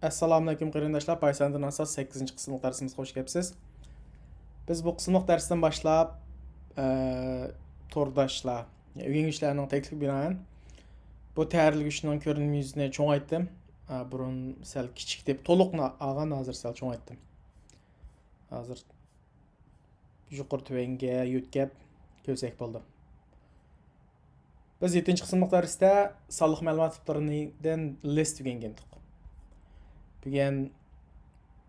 Assalamu alaykum qarindoshlar. Python'dan asas 8-ci qismlik dərsimizə xoş gəlibsiz. Biz bu qismlik dərsdən başlap tordaşlar, öyrəngüçlərinin təklif binaən bu təyərləyişinin görünüm yüzünü çoğaltdım. Burun səl kiçik deb toluqna alğan hazır səl çoğaltdım. Hazır yuqur tövəngə yütkəb gözək boldu. Biz 7-ci qismlik dərsdə sallıq məlumat tiplərindən list öyrəndik. Bugün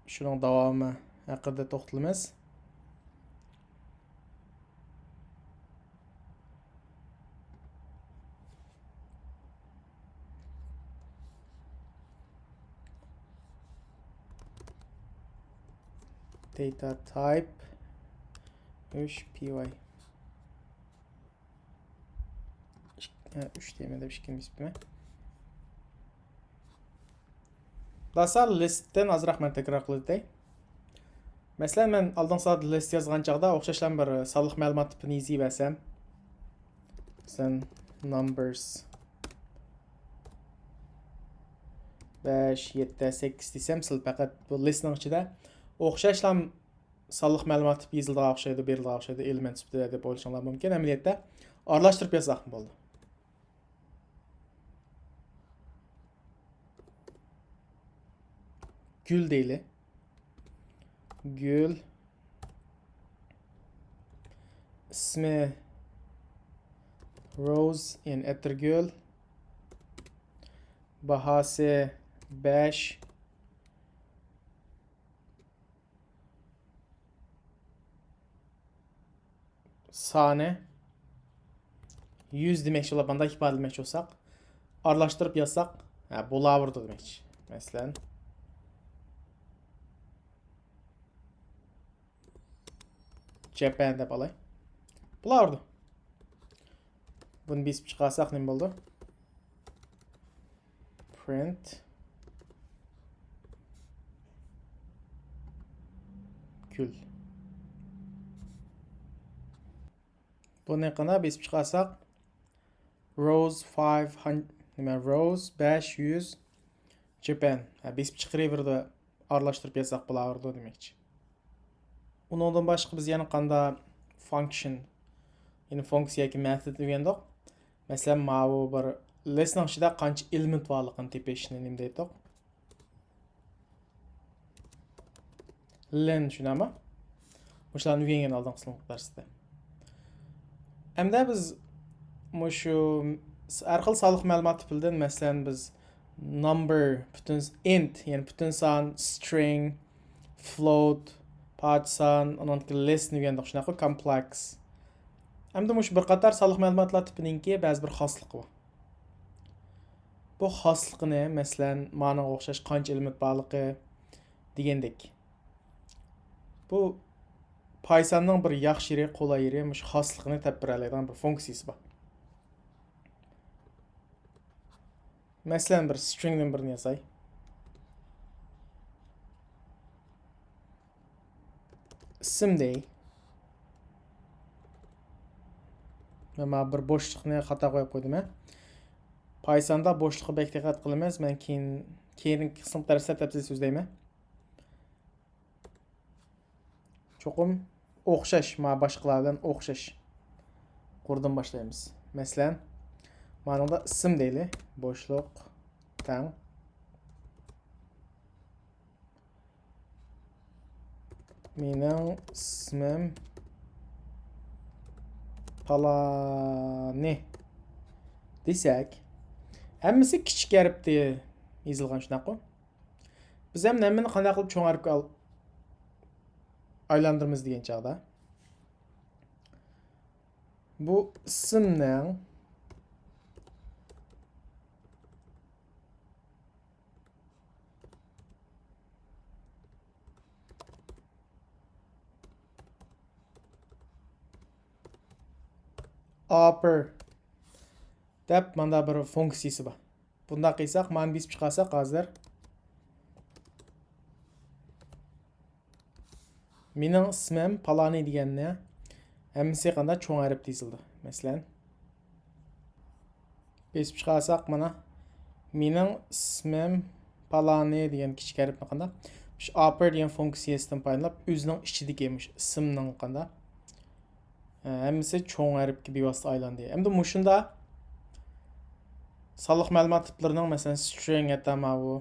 şunun davamı haqqında toxtalımız. Data type 3 py 3 demede bir şey ismi. Dasar listdən azraq mən təkrar qılacağam. Məsələn, mən aldan saat list yazğan çağda oxşaşlan bir sallıq məlumat tipini izləyəsəm. Məsələn, numbers 5, 7, 8 desəm, sil fəqət bu listnin içində oxşaşlan sallıq məlumat tipi yazıldığı oxşaydı, berildiği oxşaydı, element tipləri deb oynanlar mümkün. Əməliyyatda arlaşdırıb yazaq mı oldu? Gül deyili. Gül. İsmi Rose in Etergül. Bahası 5. Sane 100 demək olanda ifadə etmək olsaq, arlaşdırıb yazsaq, bu lavırdı demək. Məsələn, Japan deb alay. Bulardı. Bunu biz çıxarsaq nə oldu? Print gül. Bunu qana biz çıxarsaq Rose 500, Rose 500 Japan. Biz çıxırıverdi, arlaşdırıb yazsaq bulardı demək. Ondan başqa biz yəni qanda function, yəni funksiya ki method öyrəndik. Məsələn, bu bir listnin içində qancha element varlığını tepişini nə deyək? Len şunama. Məşələn, öyrənən aldığımız dərsdə. Əmdə biz şu ərxil sallıq məlumat tipildən məsələn biz number, bütün int, yəni bütün san, string, float, Patsan, onun list öyrəndik şunaqa complex. Əmdə məş bir qatar sallıq məlumatlar tipininki bəzi bir xaslıq var. Bu xaslıqını məsələn mana oxşaş qancha element barlığı degəndək. Bu Python'ның bir yaxşı yeri, qolay yeri, məş xaslıqını təbir eləyən bir funksiyası var. Məsələn bir stringdən birini yazay. İsim deyil. Mən bir boşluqni xata qoyub qoydum. Python'da boşluğa bək diqqət qılmaz. Mən keyin qism dərsdə təfsil sözdəyim. Çoxum oxşaş, başqalardan oxşaş qurdan başlayırıq. Məsələn, mənada isim deyil, boşluq tən. Mənim ismim Palani desək, həmmisi kiçik hərfdə yazılğan şunaqı. Biz həm nəmin qanday qılıb çoğ hərfə aylandırmız degan çağda. Bu isimdən upper deb manda bir funksiyası var. Bunda qıysaq, mən biz çıxarsaq hazır. Mənim ismim Palani degəndə həmmisi qanda çoğ hərf yazıldı. Məsələn, biz çıxarsaq mana Mənim ismim palani degan kichik harfni qanda upper degan funksiyasidan foydalanib o'zining ichidagi ismning qanda hammasi cho'ng harfga bevosita aylandi. Endi mushunda sonliq ma'lumot tiplarining masalan string atama bu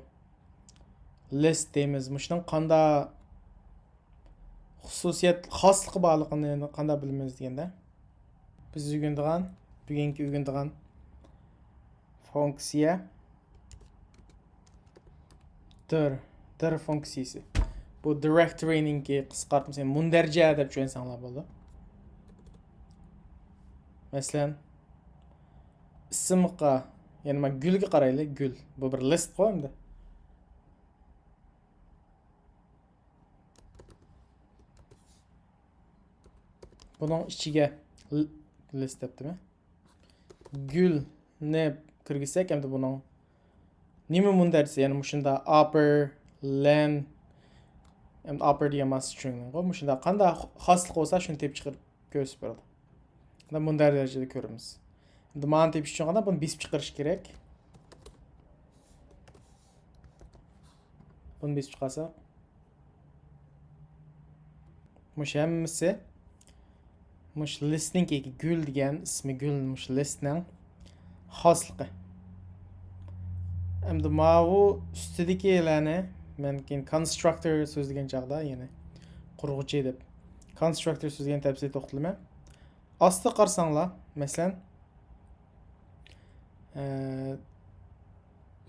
list deymiz. Mushuning qanda xususiyat xosligi borligini qanda bilamiz deganda biz bugungi o'rganadigan funksiya dir funksiyasi. Bu directory'ninki qisqartmasi mundarja deb tushunsanlar bo'ldi. Masalan ismga ya'ni men gulga qaraylik, gul. Bu bir list qo'yimdi. Bunun ichiga list debdimi? Gul ne kirgizsak, endi buning nima mundarjasi, ya'ni mushunda upper len endi upper degan string qo'y. Mushunda qanday xoslik bo'lsa, shuni tepib chiqarib ko'rsatib beradi. Bunda bunday darajada ko'ramiz. Endi mana tepish uchun qanday buni besib chiqarish kerak. Buni besib chiqarsa mush hammasi mush listning gul degan ismi gul mush listning xosligi. Endi bu ustidagilarni men keyin constructor so'zlagan chaqda, ya'ni qurg'uchi deb constructor so'zlagan tafsil to'xtalman. Ostda qarsanglar, masalan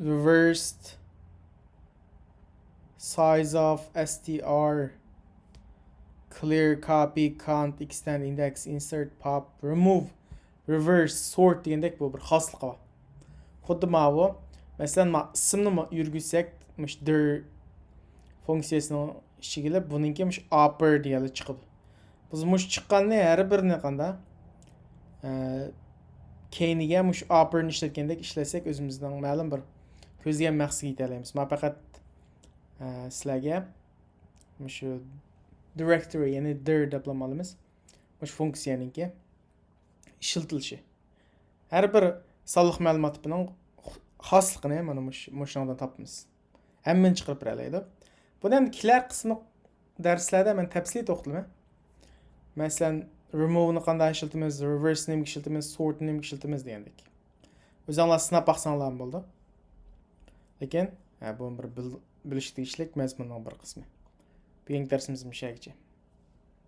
reversed size of str clear copy count extend index insert pop remove reverse sort degandek bu bir xosligi bor. Xuddi bu masalan ismni yurgizsak mush dir funksiyasining ichiga buningki mush upper degali chiqadi. Biz mush chiqqanni har birini qanda keyniga mush upperni ishlatgandek ishlasak o'zimizning ma'lum bir ko'zlagan maqsadga yeta olamiz. Men faqat sizlarga mush directory ya'ni dir deb olamiz. Mush funksiyaningki ishlatilishi. Har bir sonliq ma'lumot tipining xosligini mana mushundan topamiz. Hammani chiqarib beradi. Buni ham kelar qismi darslarda men tafsil to'xtalman. Masalan, remove ni qanday ishlatamiz, reverse ni ishlatamiz, sort ni ishlatamiz degandek. O'zinglar sinab baqsanglar bo'ldi. Lekin bu bir bilishlik mazmunning bir qismi. Bugungi darsimiz mushagicha.